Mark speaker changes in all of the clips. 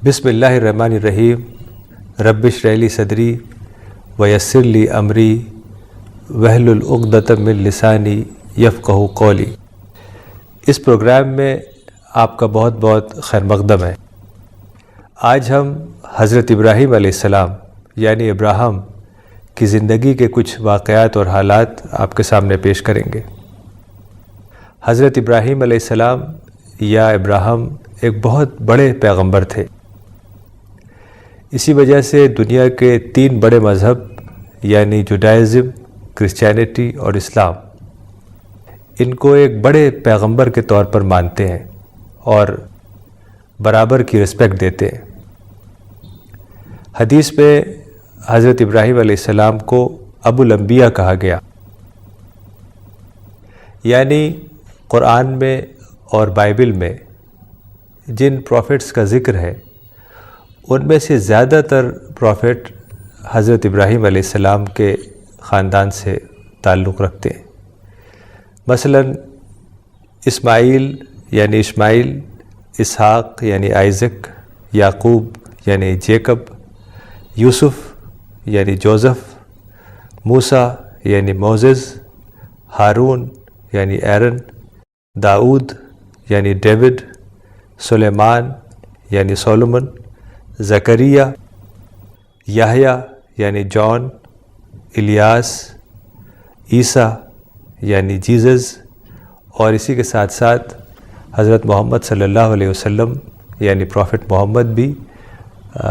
Speaker 1: بسم اللہ الرحمن الرحیم رب اشرح لی صدری ویسر لی امری واحلل عقدۃ من لسانی یفقہوا قولی۔ اس پروگرام میں آپ کا بہت بہت خیر مقدم ہے۔ آج ہم حضرت ابراہیم علیہ السلام یعنی ابراہم کی زندگی کے کچھ واقعات اور حالات آپ کے سامنے پیش کریں گے۔ حضرت ابراہیم علیہ السلام یا ابراہم ایک بہت بڑے پیغمبر تھے۔ اسی وجہ سے دنیا کے 3 بڑے مذہب یعنی جوڈائزم، کرسچینٹی اور اسلام ان کو ایک بڑے پیغمبر کے طور پر مانتے ہیں اور برابر کی رسپیکٹ دیتے ہیں۔ حدیث میں حضرت ابراہیم علیہ السلام کو ابو الانبیاء کہا گیا، یعنی قرآن میں اور بائبل میں جن پروفٹس کا ذکر ہے ان میں سے زیادہ تر پروفٹ حضرت ابراہیم علیہ السلام کے خاندان سے تعلق رکھتے ہیں۔ مثلا اسماعیل یعنی اسماعیل، اسحاق یعنی آئزک، یعقوب یعنی جیکب، یوسف یعنی جوزف، موسیٰ یعنی موزز، ہارون یعنی ایرن، داؤد یعنی ڈیوڈ، سلیمان یعنی سولومن، زکریا، یحییٰ یعنی جان، الیاس، عیسیٰ یعنی جیزس، اور اسی کے ساتھ ساتھ حضرت محمد صلی اللہ علیہ وسلم یعنی پروفٹ محمد بھی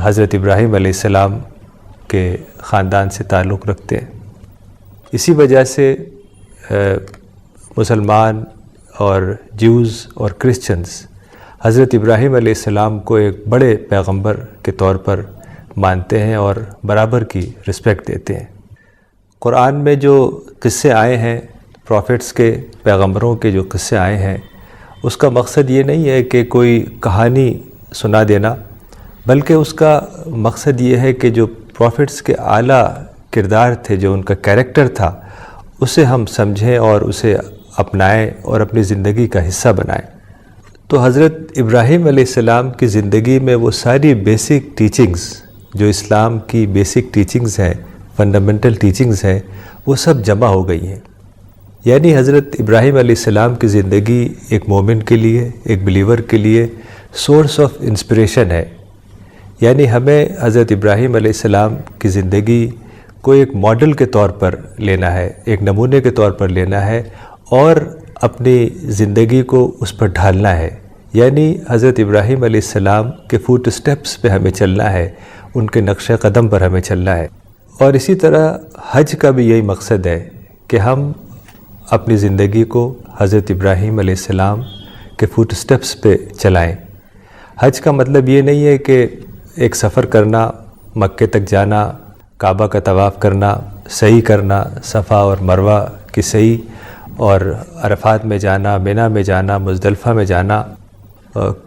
Speaker 1: حضرت ابراہیم علیہ السلام کے خاندان سے تعلق رکھتے ہیں۔ اسی وجہ سے مسلمان اور جیوز اور کرسچنز حضرت ابراہیم علیہ السلام کو ایک بڑے پیغمبر کے طور پر مانتے ہیں اور برابر کی رسپیکٹ دیتے ہیں۔ قرآن میں جو قصے آئے ہیں، پروفٹس کے، پیغمبروں کے جو قصے آئے ہیں، اس کا مقصد یہ نہیں ہے کہ کوئی کہانی سنا دینا، بلکہ اس کا مقصد یہ ہے کہ جو پروفٹس کے اعلیٰ کردار تھے، جو ان کا کیریکٹر تھا، اسے ہم سمجھیں اور اسے اپنائیں اور اپنی زندگی کا حصہ بنائیں۔ تو حضرت ابراہیم علیہ السلام کی زندگی میں وہ ساری بیسک ٹیچنگز جو اسلام کی بیسک ٹیچنگز ہیں، فنڈامنٹل ٹیچنگز ہیں، وہ سب جمع ہو گئی ہیں۔ یعنی حضرت ابراہیم علیہ السلام کی زندگی ایک مومن کے لیے، ایک بلیور کے لیے سورس آف انسپریشن ہے۔ یعنی ہمیں حضرت ابراہیم علیہ السلام کی زندگی کو ایک ماڈل کے طور پر لینا ہے، ایک نمونے کے طور پر لینا ہے اور اپنی زندگی کو اس پر ڈھالنا ہے۔ یعنی حضرت ابراہیم علیہ السلام کے فوٹ اسٹیپس پہ ہمیں چلنا ہے، ان کے نقش قدم پر ہمیں چلنا ہے۔ اور اسی طرح حج کا بھی یہی مقصد ہے کہ ہم اپنی زندگی کو حضرت ابراہیم علیہ السلام کے فوٹ اسٹیپس پہ چلائیں۔ حج کا مطلب یہ نہیں ہے کہ ایک سفر کرنا، مکے تک جانا، کعبہ کا طواف کرنا، سعی کرنا، صفا اور مروہ کی سعی، اور عرفات میں جانا، منی میں جانا، مزدلفہ میں جانا،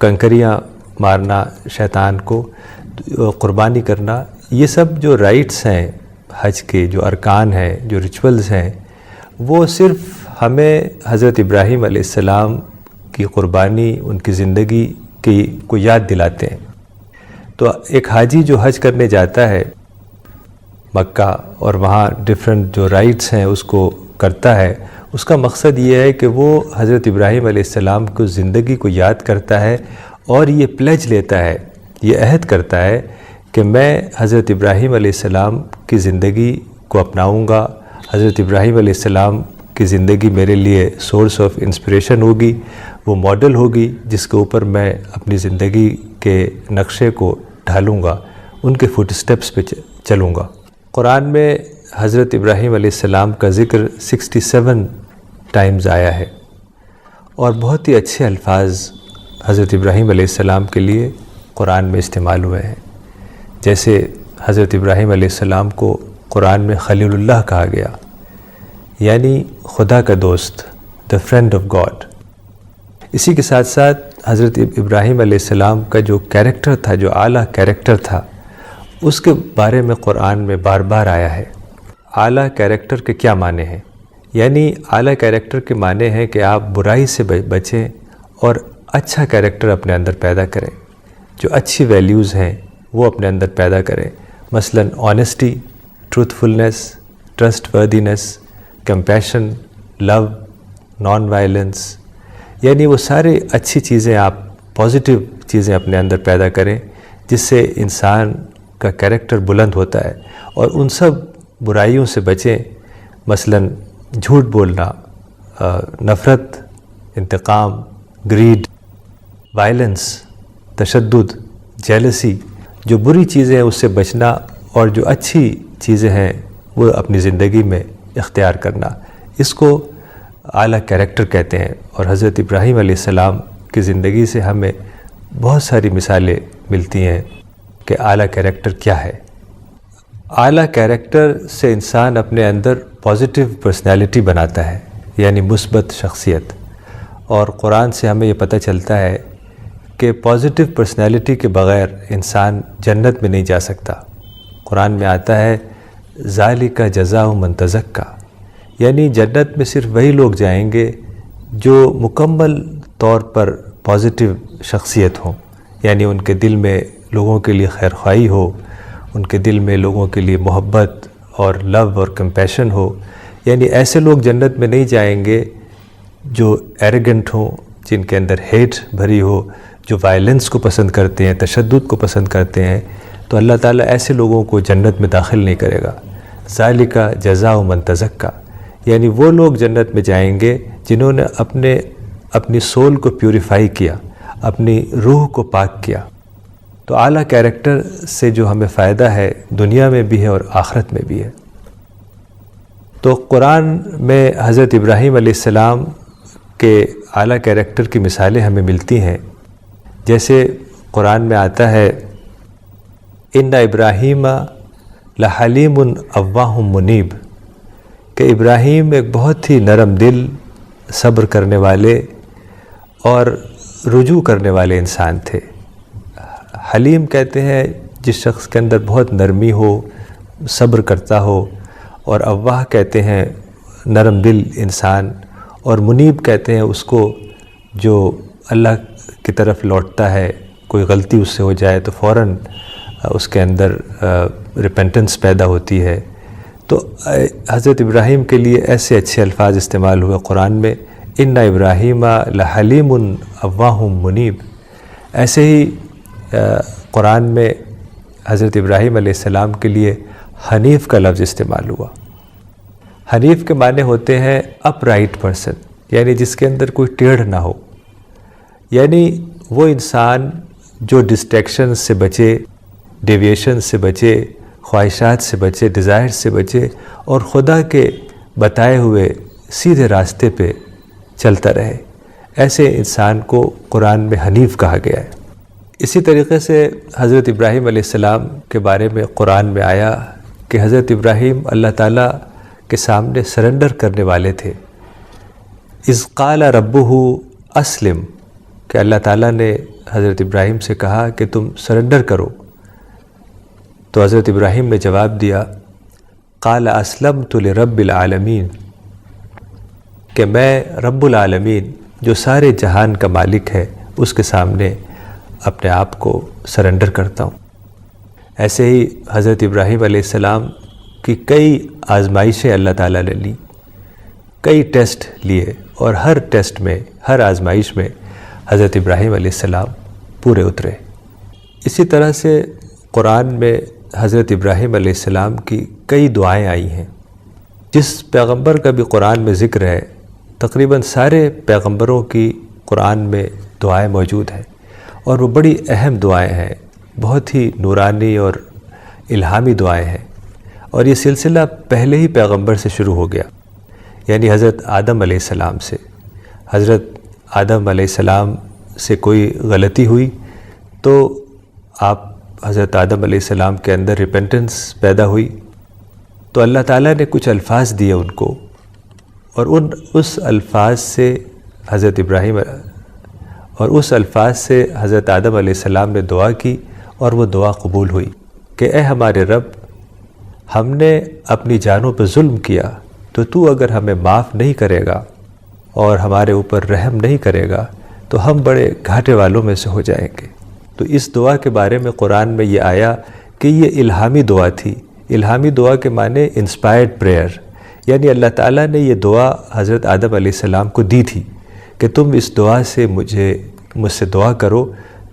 Speaker 1: کنکریاں مارنا شیطان کو، قربانی کرنا، یہ سب جو رائٹس ہیں حج کے، جو ارکان ہیں، جو ریچولز ہیں، وہ صرف ہمیں حضرت ابراہیم علیہ السلام کی قربانی، ان کی زندگی کو یاد دلاتے ہیں۔ تو ایک حاجی جو حج کرنے جاتا ہے مکہ اور وہاں ڈیفرنٹ جو رائٹس ہیں اس کو کرتا ہے، اس کا مقصد یہ ہے کہ وہ حضرت ابراہیم علیہ السلام کو زندگی کو یاد کرتا ہے اور یہ پلیج لیتا ہے، یہ عہد کرتا ہے کہ میں حضرت ابراہیم علیہ السلام کی زندگی کو اپناؤں گا۔ حضرت ابراہیم علیہ السلام کی زندگی میرے لیے سورس آف انسپریشن ہوگی، وہ ماڈل ہوگی جس کے اوپر میں اپنی زندگی کے نقشے کو ڈھالوں گا، ان کے فوٹ اسٹیپس پہ چلوں گا۔ قرآن میں حضرت ابراہیم علیہ السلام کا ذکر 67 ٹائمز آیا ہے، اور بہت ہی اچھے الفاظ حضرت ابراہیم علیہ السلام کے لیے قرآن میں استعمال ہوئے ہیں۔ جیسے حضرت ابراہیم علیہ السلام کو قرآن میں خلیل اللہ کہا گیا، یعنی خدا کا دوست، the friend of God۔ اسی کے ساتھ ساتھ حضرت ابراہیم علیہ السلام کا جو کیریکٹر تھا، جو اعلیٰ کیریکٹر تھا، اس کے بارے میں قرآن میں بار بار آیا ہے۔ اعلیٰ کیریکٹر کے کیا معنی ہیں؟ یعنی اعلیٰ کیریکٹر کے معنی ہیں کہ آپ برائی سے بچیں اور اچھا کیریکٹر اپنے اندر پیدا کریں۔ جو اچھی ویلیوز ہیں وہ اپنے اندر پیدا کریں، مثلاً آنیسٹی، ٹروتھفلنس، ٹرسٹ وردینس، کمپیشن، لو، نان وائلنس، یعنی وہ سارے اچھی چیزیں آپ پازیٹیو چیزیں اپنے اندر پیدا کریں جس سے انسان کا کیریکٹر بلند ہوتا ہے، اور ان سب برائیوں سے بچیں، مثلاً جھوٹ بولنا، نفرت، انتقام، گریڈ، وائلنس، تشدد، جیلسی، جو بری چیزیں ہیں اس سے بچنا، اور جو اچھی چیزیں ہیں وہ اپنی زندگی میں اختیار کرنا، اس کو اعلیٰ کیریکٹر کہتے ہیں۔ اور حضرت ابراہیم علیہ السلام کی زندگی سے ہمیں بہت ساری مثالیں ملتی ہیں کہ اعلیٰ کیریکٹر کیا ہے۔ اعلیٰ کیریکٹر سے انسان اپنے اندر پازیٹیو پرسنالٹی بناتا ہے، یعنی مثبت شخصیت، اور قرآن سے ہمیں یہ پتہ چلتا ہے کہ پازیٹیو پرسنالٹی کے بغیر انسان جنت میں نہیں جا سکتا۔ قرآن میں آتا ہے ذالک جزاء من تزکیٰ، یعنی جنت میں صرف وہی لوگ جائیں گے جو مکمل طور پر پازیٹیو شخصیت ہوں، یعنی ان کے دل میں لوگوں کے لیے خیر خواہی ہو، ان کے دل میں لوگوں کے لیے محبت اور لو اور کمپیشن ہو۔ یعنی ایسے لوگ جنت میں نہیں جائیں گے جو ایروگنٹ ہوں، جن کے اندر ہیٹ بھری ہو، جو وائلنس کو پسند کرتے ہیں، تشدد کو پسند کرتے ہیں، تو اللہ تعالیٰ ایسے لوگوں کو جنت میں داخل نہیں کرے گا۔ ذالک جزاء من تزکیٰ، یعنی وہ لوگ جنت میں جائیں گے جنہوں نے اپنی سول کو پیوریفائی کیا، اپنی روح کو پاک کیا۔ تو اعلیٰ کیریکٹر سے جو ہمیں فائدہ ہے دنیا میں بھی ہے اور آخرت میں بھی ہے۔ تو قرآن میں حضرت ابراہیم علیہ السلام کے اعلیٰ کیریکٹر کی مثالیں ہمیں ملتی ہیں، جیسے قرآن میں آتا ہے ان ابراہیم لحلیم اواہ منیب، کہ ابراہیم ایک بہت ہی نرم دل، صبر کرنے والے اور رجوع کرنے والے انسان تھے۔ حلیم کہتے ہیں جس شخص کے اندر بہت نرمی ہو، صبر کرتا ہو، اور اواہ کہتے ہیں نرم دل انسان، اور منیب کہتے ہیں اس کو جو اللہ کی طرف لوٹتا ہے، کوئی غلطی اس سے ہو جائے تو فوراً اس کے اندر ریپینٹنس پیدا ہوتی ہے۔ تو حضرت ابراہیم کے لیے ایسے اچھے الفاظ استعمال ہوئے قرآن میں، ان ابراہیم لحلیم اواہ منیب۔ ایسے ہی قرآن میں حضرت ابراہیم علیہ السلام کے لیے حنیف کا لفظ استعمال ہوا۔ حنیف کے معنی ہوتے ہیں اپ رائٹ پرسن، یعنی جس کے اندر کوئی ٹیڑھ نہ ہو، یعنی وہ انسان جو ڈسٹریکشن سے بچے، ڈیویشن سے بچے، خواہشات سے بچے، ڈیزائر سے بچے، اور خدا کے بتائے ہوئے سیدھے راستے پہ چلتا رہے، ایسے انسان کو قرآن میں حنیف کہا گیا ہے۔ اسی طریقے سے حضرت ابراہیم علیہ السلام کے بارے میں قرآن میں آیا کہ حضرت ابراہیم اللہ تعالیٰ کے سامنے سرنڈر کرنے والے تھے۔ اذ قال ربہ اسلم، کہ اللہ تعالیٰ نے حضرت ابراہیم سے کہا کہ تم سرنڈر کرو، تو حضرت ابراہیم نے جواب دیا قال اسلمت لرب العالمین، کہ میں رب العالمین جو سارے جہان کا مالک ہے اس کے سامنے اپنے آپ کو سرنڈر کرتا ہوں۔ ایسے ہی حضرت ابراہیم علیہ السلام کی کئی آزمائشیں اللہ تعالیٰ نے لی، کئی ٹیسٹ لیے، اور ہر ٹیسٹ میں، ہر آزمائش میں حضرت ابراہیم علیہ السلام پورے اترے۔ اسی طرح سے قرآن میں حضرت ابراہیم علیہ السلام کی کئی دعائیں آئی ہیں۔ جس پیغمبر کا بھی قرآن میں ذکر ہے، تقریباً سارے پیغمبروں کی قرآن میں دعائیں موجود ہیں، اور وہ بڑی اہم دعائیں ہیں، بہت ہی نورانی اور الہامی دعائیں ہیں، اور یہ سلسلہ پہلے ہی پیغمبر سے شروع ہو گیا، یعنی حضرت آدم علیہ السلام سے۔ حضرت آدم علیہ السلام سے کوئی غلطی ہوئی تو حضرت آدم علیہ السلام کے اندر ریپینٹنس پیدا ہوئی، تو اللہ تعالیٰ نے کچھ الفاظ دیے ان کو، اور اس الفاظ سے حضرت آدم علیہ السلام نے دعا کی، اور وہ دعا قبول ہوئی کہ اے ہمارے رب، ہم نے اپنی جانوں پہ ظلم کیا، تو اگر ہمیں معاف نہیں کرے گا اور ہمارے اوپر رحم نہیں کرے گا تو ہم بڑے گھاٹے والوں میں سے ہو جائیں گے۔ تو اس دعا کے بارے میں قرآن میں یہ آیا کہ یہ الہامی دعا تھی۔ الہامی دعا کے معنی انسپائرڈ پریئر، یعنی اللہ تعالیٰ نے یہ دعا حضرت آدم علیہ السلام کو دی تھی کہ تم اس دعا سے مجھ سے دعا کرو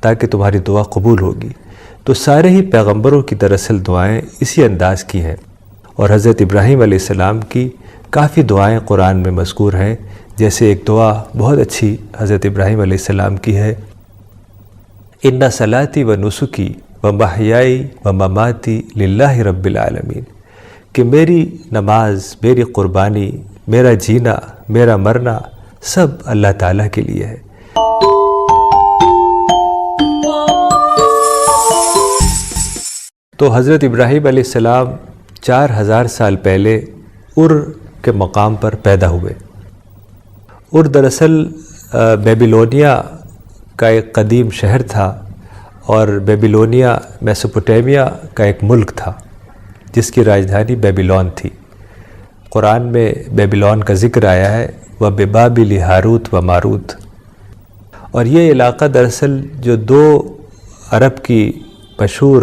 Speaker 1: تاکہ تمہاری دعا قبول ہوگی۔ تو سارے ہی پیغمبروں کی دراصل دعائیں اسی انداز کی ہیں، اور حضرت ابراہیم علیہ السلام کی کافی دعائیں قرآن میں مذکور ہیں۔ جیسے ایک دعا بہت اچھی حضرت ابراہیم علیہ السلام کی ہے، ان صلاتی و نسکی و محیائی و مماتی للہ رب العالمین، کہ میری نماز، میری قربانی، میرا جینا، میرا مرنا سب اللہ تعالیٰ کے لیے ہے۔ تو حضرت ابراہیم علیہ السلام 4000 سال پہلے ار کے مقام پر پیدا ہوئے۔ ار دراصل بیبیلونیا کا ایک قدیم شہر تھا، اور بیبیلونیا میسوپوٹیمیا کا ایک ملک تھا جس کی راجدھانی بیبیلون تھی۔ قرآن میں بیبیلون کا ذکر آیا ہے، وَبِبَابِلِ ہاروت و ماروت، اور یہ علاقہ دراصل جو دو عرب کی مشہور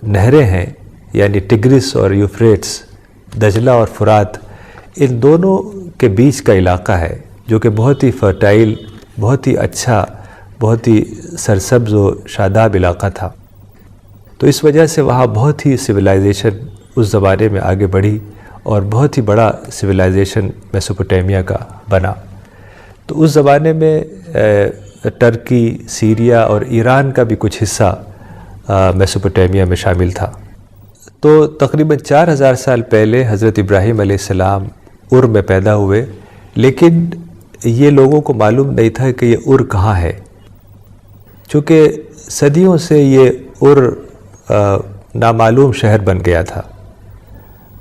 Speaker 1: نہریں ہیں، یعنی ٹگرس اور یوفریٹس، دجلہ اور فرات، ان دونوں کے بیچ کا علاقہ ہے، جو کہ بہت ہی فرٹائل، بہت ہی اچھا، بہت ہی سرسبز و شاداب علاقہ تھا۔ تو اس وجہ سے وہاں بہت ہی سویلائزیشن اس زمانے میں آگے بڑھی، اور بہت ہی بڑا سویلائزیشن میسوپوٹیمیا کا بنا۔ تو اس زمانے میں ٹرکی، سیریا اور ایران کا بھی کچھ حصہ میسوپوٹیمیا میں شامل تھا۔ تو تقریباً 4000 سال پہلے حضرت ابراہیم علیہ السلام ار میں پیدا ہوئے، لیکن یہ لوگوں کو معلوم نہیں تھا کہ یہ ار کہاں ہے، چونکہ صدیوں سے یہ ار نامعلوم شہر بن گیا تھا۔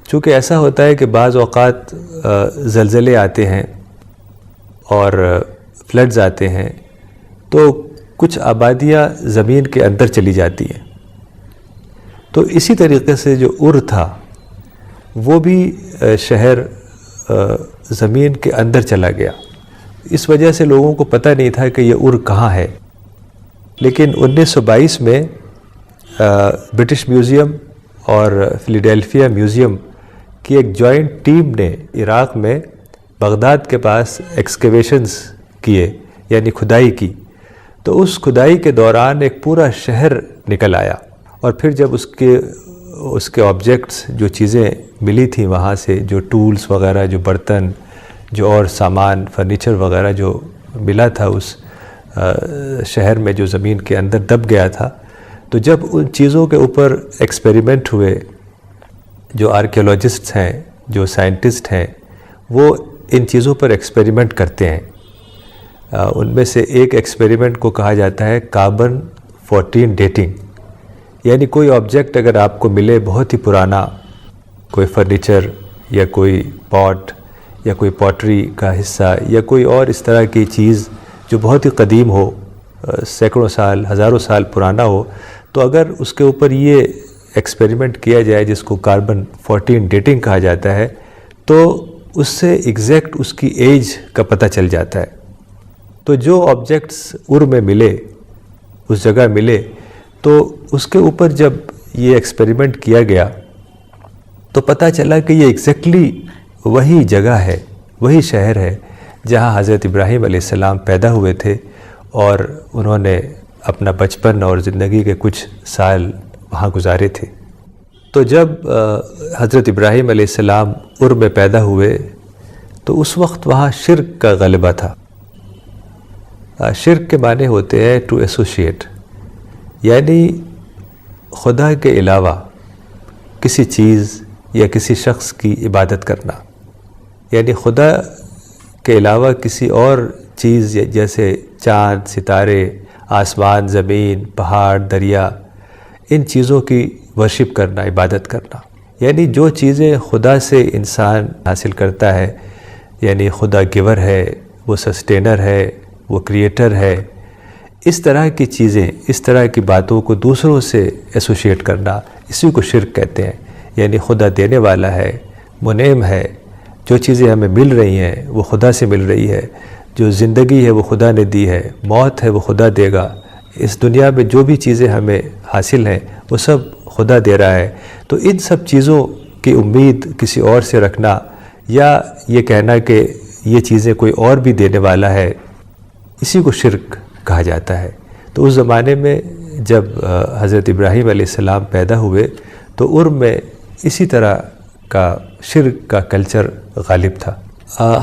Speaker 1: چونکہ ایسا ہوتا ہے کہ بعض اوقات زلزلے آتے ہیں اور فلڈز آتے ہیں، تو کچھ آبادیاں زمین کے اندر چلی جاتی ہیں۔ تو اسی طریقے سے جو ار تھا وہ بھی شہر زمین کے اندر چلا گیا۔ اس وجہ سے لوگوں کو پتہ نہیں تھا کہ یہ ار کہاں ہے۔ لیکن 1922 میں برٹش میوزیم اور فلیڈیلفیا میوزیم کی ایک جوائنٹ ٹیم نے عراق میں بغداد کے پاس ایکسکیویشنز کیے، یعنی کھدائی کی۔ تو اس کھدائی کے دوران ایک پورا شہر نکل آیا، اور پھر جب اس کے آبجیکٹس، جو چیزیں ملی تھیں وہاں سے، جو ٹولز وغیرہ، جو برتن، جو اور سامان، فرنیچر وغیرہ جو ملا تھا اس شہر میں جو زمین کے اندر دب گیا تھا، تو جب ان چیزوں کے اوپر ایکسپیریمنٹ ہوئے، جو آرکیولوجسٹس ہیں، جو سائنٹسٹ ہیں، وہ ان چیزوں پر ایکسپیریمنٹ کرتے ہیں۔ ان میں سے ایک ایکسپیریمنٹ کو کہا جاتا ہے کاربن 14 ڈیٹنگ، یعنی کوئی آبجیکٹ اگر آپ کو ملے بہت ہی پرانا، کوئی فرنیچر یا کوئی پاٹ یا کوئی پوٹری کا حصہ یا کوئی اور اس طرح کی چیز جو بہت ہی قدیم ہو، سینکڑوں سال، ہزاروں سال پرانا ہو، تو اگر اس کے اوپر یہ ایکسپیریمنٹ کیا جائے جس کو کاربن 14 ڈیٹنگ کہا جاتا ہے، تو اس سے ایگزیکٹ اس کی ایج کا پتہ چل جاتا ہے۔ تو جو آبجیکٹس ار میں ملے، اس جگہ ملے، تو اس کے اوپر جب یہ ایکسپیریمنٹ کیا گیا تو پتہ چلا کہ یہ ایگزیکٹلی وہی جگہ ہے، وہی شہر ہے جہاں حضرت ابراہیم علیہ السلام پیدا ہوئے تھے، اور انہوں نے اپنا بچپن اور زندگی کے کچھ سال وہاں گزارے تھے۔ تو جب حضرت ابراہیم علیہ السلام ار میں پیدا ہوئے تو اس وقت وہاں شرک کا غلبہ تھا۔ شرک کے معنی ہوتے ہیں ٹو ایسوشیٹ، یعنی خدا کے علاوہ کسی چیز یا کسی شخص کی عبادت کرنا، یعنی خدا کے علاوہ کسی اور چیز جیسے چاند، ستارے، آسمان، زمین، پہاڑ، دریا، ان چیزوں کی ورشپ کرنا، عبادت کرنا، یعنی جو چیزیں خدا سے انسان حاصل کرتا ہے، یعنی خدا گیور ہے، وہ سسٹینر ہے، وہ کریٹر ہے، اس طرح کی چیزیں، اس طرح کی باتوں کو دوسروں سے ایسوشیٹ کرنا، اسی کو شرک کہتے ہیں۔ یعنی خدا دینے والا ہے، منعم ہے، جو چیزیں ہمیں مل رہی ہیں وہ خدا سے مل رہی ہے، جو زندگی ہے وہ خدا نے دی ہے، موت ہے وہ خدا دے گا، اس دنیا میں جو بھی چیزیں ہمیں حاصل ہیں وہ سب خدا دے رہا ہے، تو ان سب چیزوں کی امید کسی اور سے رکھنا یا یہ کہنا کہ یہ چیزیں کوئی اور بھی دینے والا ہے، اسی کو شرک کہا جاتا ہے۔ تو اس زمانے میں جب حضرت ابراہیم علیہ السلام پیدا ہوئے تو عرب میں اسی طرح کا شرک کا کلچر غالب تھا۔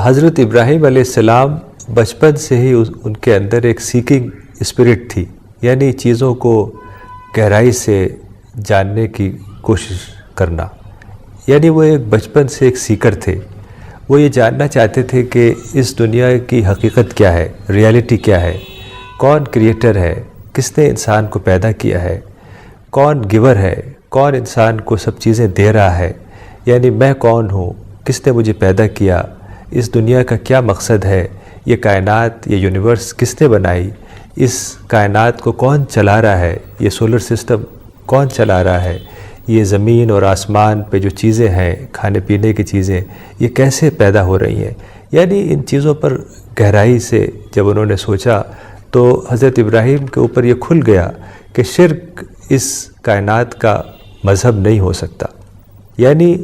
Speaker 1: حضرت ابراہیم علیہ السلام بچپن سے ہی ان کے اندر ایک سیکنگ اسپرٹ تھی، یعنی چیزوں کو گہرائی سے جاننے کی کوشش کرنا، یعنی وہ ایک بچپن سے ایک سیکر تھے۔ وہ یہ جاننا چاہتے تھے کہ اس دنیا کی حقیقت کیا ہے، ریالٹی کیا ہے، کون کریٹر ہے، کس نے انسان کو پیدا کیا ہے، کون گیور ہے، کون انسان کو سب چیزیں دے رہا ہے، یعنی میں کون ہوں، کس نے مجھے پیدا کیا، اس دنیا کا کیا مقصد ہے، یہ کائنات، یہ یونیورس کس نے بنائی، اس کائنات کو کون چلا رہا ہے، یہ سولر سسٹم کون چلا رہا ہے، یہ زمین اور آسمان پہ جو چیزیں ہیں، کھانے پینے کی چیزیں، یہ کیسے پیدا ہو رہی ہیں۔ یعنی ان چیزوں پر گہرائی سے جب انہوں نے سوچا تو حضرت ابراہیم کے اوپر یہ کھل گیا کہ شرک اس کائنات کا مذہب نہیں ہو سکتا، یعنی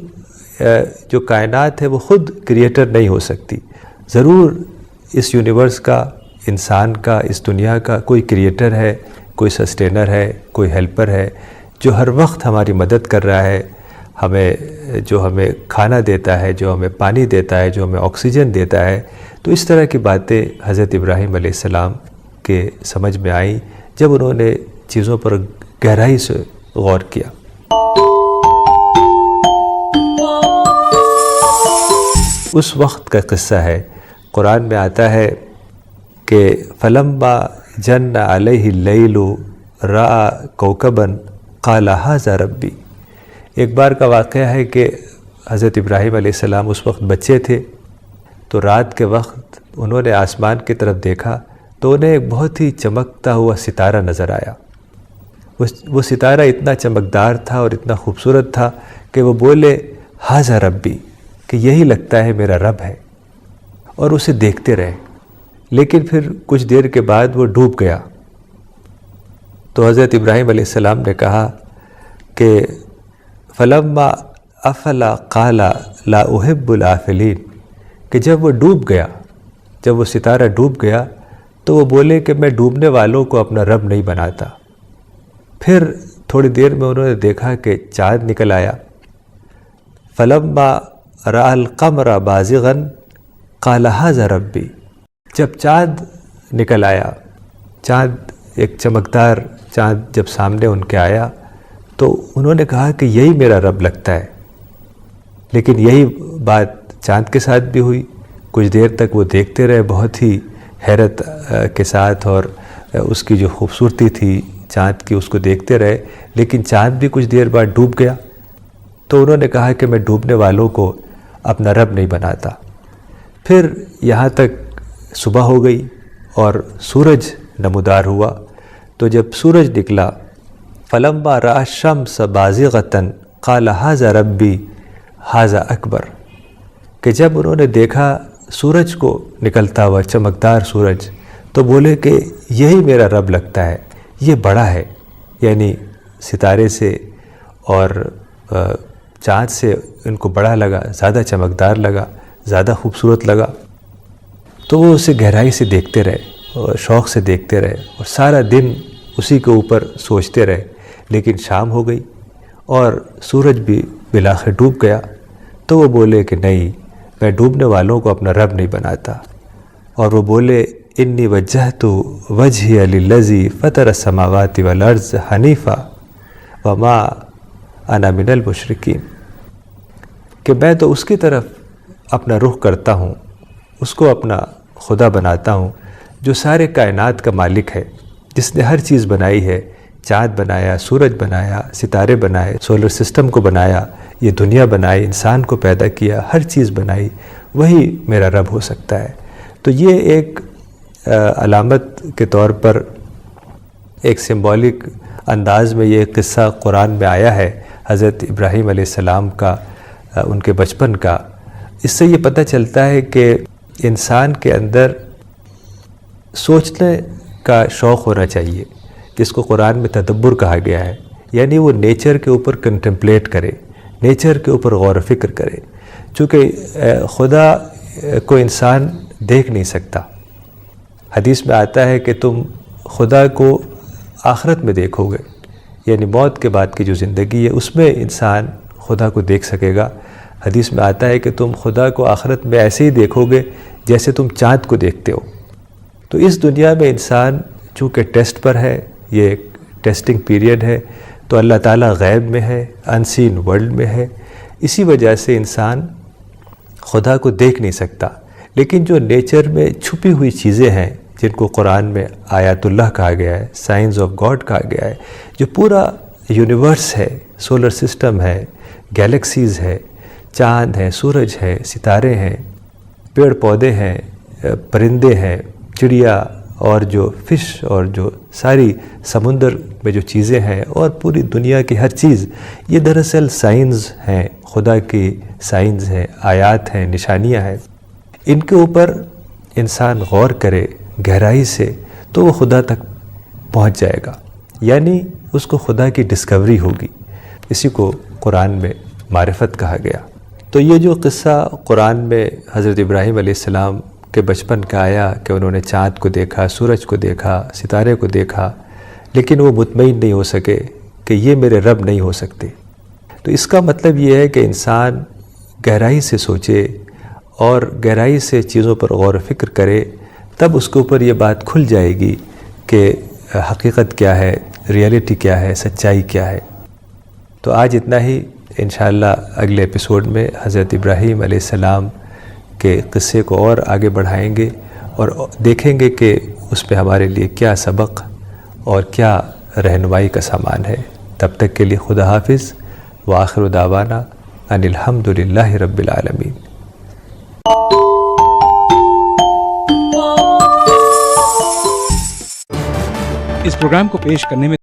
Speaker 1: جو کائنات ہے وہ خود کریٹر نہیں ہو سکتی، ضرور اس یونیورس کا، انسان کا، اس دنیا کا کوئی کریٹر ہے، کوئی سسٹینر ہے، کوئی ہیلپر ہے جو ہر وقت ہماری مدد کر رہا ہے، جو ہمیں کھانا دیتا ہے، جو ہمیں پانی دیتا ہے، جو ہمیں آکسیجن دیتا ہے۔ تو اس طرح کی باتیں حضرت ابراہیم علیہ السلام کے سمجھ میں آئیں جب انہوں نے چیزوں پر گہرائی سے غور کیا۔ اس وقت کا قصہ ہے، قرآن میں آتا ہے کہ فلما جن علیہ اللیل رأى کوکبا قال ھذا ربی۔ ایک بار کا واقعہ ہے کہ حضرت ابراہیم علیہ السلام اس وقت بچے تھے، تو رات کے وقت انہوں نے آسمان کی طرف دیکھا تو انہیں ایک بہت ہی چمکتا ہوا ستارہ نظر آیا۔ وہ ستارہ اتنا چمکدار تھا اور اتنا خوبصورت تھا کہ وہ بولے ھذا ربی، کہ یہی لگتا ہے میرا رب ہے، اور اسے دیکھتے رہے۔ لیکن پھر کچھ دیر کے بعد وہ ڈوب گیا۔ تو حضرت ابراہیم علیہ السلام نے کہا کہ فلما افل قال لا احب الافلین، کہ جب وہ ڈوب گیا، جب وہ ستارہ ڈوب گیا تو وہ بولے کہ میں ڈوبنے والوں کو اپنا رب نہیں بناتا۔ پھر تھوڑی دیر میں انہوں نے دیکھا کہ چاند نکل آیا۔ فلما رأى القمر بازغا قال ھذا ربی، جب چاند نکل آیا، چاند ایک چمکدار چاند جب سامنے ان کے آیا تو انہوں نے کہا کہ یہی میرا رب لگتا ہے۔ لیکن یہی بات چاند کے ساتھ بھی ہوئی، کچھ دیر تک وہ دیکھتے رہے بہت ہی حیرت کے ساتھ، اور اس کی جو خوبصورتی تھی چاند کی اس کو دیکھتے رہے، لیکن چاند بھی کچھ دیر بعد ڈوب گیا۔ تو انہوں نے کہا کہ میں ڈوبنے والوں کو اپنا رب نہیں بناتا۔ پھر یہاں تک صبح ہو گئی اور سورج نمودار ہوا، تو جب سورج نکلا فلما رأى الشمس بازغة قال ھذا ربی ھذا اکبر، کہ جب انہوں نے دیکھا سورج کو نکلتا ہوا، چمکدار سورج، تو بولے کہ یہی میرا رب لگتا ہے، یہ بڑا ہے، یعنی ستارے سے اور چاند سے ان کو بڑا لگا، زیادہ چمکدار لگا، زیادہ خوبصورت لگا۔ تو وہ اسے گہرائی سے دیکھتے رہے اور شوق سے دیکھتے رہے، اور سارا دن اسی کے اوپر سوچتے رہے۔ لیکن شام ہو گئی اور سورج بھی بالآخر ڈوب گیا، تو وہ بولے کہ نہیں، میں ڈوبنے والوں کو اپنا رب نہیں بناتا، اور وہ بولے انی وجہت وجہی للذی فطر السماوات والارض حنیفا وما انا من المشرکین، کہ میں تو اس کی طرف اپنا رخ کرتا ہوں، اس کو اپنا خدا بناتا ہوں جو سارے کائنات کا مالک ہے، جس نے ہر چیز بنائی ہے، چاند بنایا، سورج بنایا، ستارے بنائے، سولر سسٹم کو بنایا، یہ دنیا بنائی، انسان کو پیدا کیا، ہر چیز بنائی، وہی میرا رب ہو سکتا ہے۔ تو یہ ایک علامت کے طور پر ایک سمبولک انداز میں یہ قصہ قرآن میں آیا ہے حضرت ابراہیم علیہ السلام کا، ان کے بچپن کا۔ اس سے یہ پتہ چلتا ہے کہ انسان کے اندر سوچنے کا شوق ہونا چاہیے، جس کو قرآن میں تدبر کہا گیا ہے، یعنی وہ نیچر کے اوپر کنٹمپلیٹ کرے، نیچر کے اوپر غور و فکر کرے، چونکہ خدا کو انسان دیکھ نہیں سکتا۔ حدیث میں آتا ہے کہ تم خدا کو آخرت میں دیکھو گے، یعنی موت کے بعد کی جو زندگی ہے اس میں انسان خدا کو دیکھ سکے گا۔ حدیث میں آتا ہے کہ تم خدا کو آخرت میں ایسے ہی دیکھو گے جیسے تم چاند کو دیکھتے ہو۔ تو اس دنیا میں انسان چونکہ ٹیسٹ پر ہے، یہ ایک ٹیسٹنگ پیریڈ ہے، تو اللہ تعالیٰ غیب میں ہے، انسین ورلڈ میں ہے، اسی وجہ سے انسان خدا کو دیکھ نہیں سکتا۔ لیکن جو نیچر میں چھپی ہوئی چیزیں ہیں جن کو قرآن میں آیات اللہ کہا گیا ہے، سائنز آف گاڈ کہا گیا ہے، جو پورا یونیورس ہے، سولر سسٹم ہے، گیلیکسیز ہے، چاند ہے، سورج ہے، ستارے ہیں، پیڑ پودے ہیں، پرندے ہیں، چڑیا، اور جو فش اور جو ساری سمندر میں جو چیزیں ہیں اور پوری دنیا کی ہر چیز، یہ دراصل سائنز ہیں، خدا کی سائنز ہیں، آیات ہیں، نشانیاں ہیں۔ ان کے اوپر انسان غور کرے گہرائی سے تو وہ خدا تک پہنچ جائے گا، یعنی اس کو خدا کی ڈسکوری ہوگی۔ اسی کو قرآن میں معرفت کہا گیا۔ تو یہ جو قصہ قرآن میں حضرت ابراہیم علیہ السلام کے بچپن کا آیا کہ انہوں نے چاند کو دیکھا، سورج کو دیکھا، ستارے کو دیکھا، لیکن وہ مطمئن نہیں ہو سکے کہ یہ میرے رب نہیں ہو سکتے۔ تو اس کا مطلب یہ ہے کہ انسان گہرائی سے سوچے اور گہرائی سے چیزوں پر غور و فکر کرے، تب اس کے اوپر یہ بات کھل جائے گی کہ حقیقت کیا ہے، ریئلٹی کیا ہے، سچائی کیا ہے۔ تو آج اتنا ہی، انشاءاللہ اگلے ایپیسوڈ میں حضرت ابراہیم علیہ السلام کے قصے کو اور آگے بڑھائیں گے اور دیکھیں گے کہ اس میں ہمارے لیے کیا سبق اور کیا رہنمائی کا سامان ہے۔ تب تک کے لیے خدا حافظ، وآخر دعوانا ان الحمد للہ رب العالمین۔
Speaker 2: اس پروگرام کو پیش کرنے میں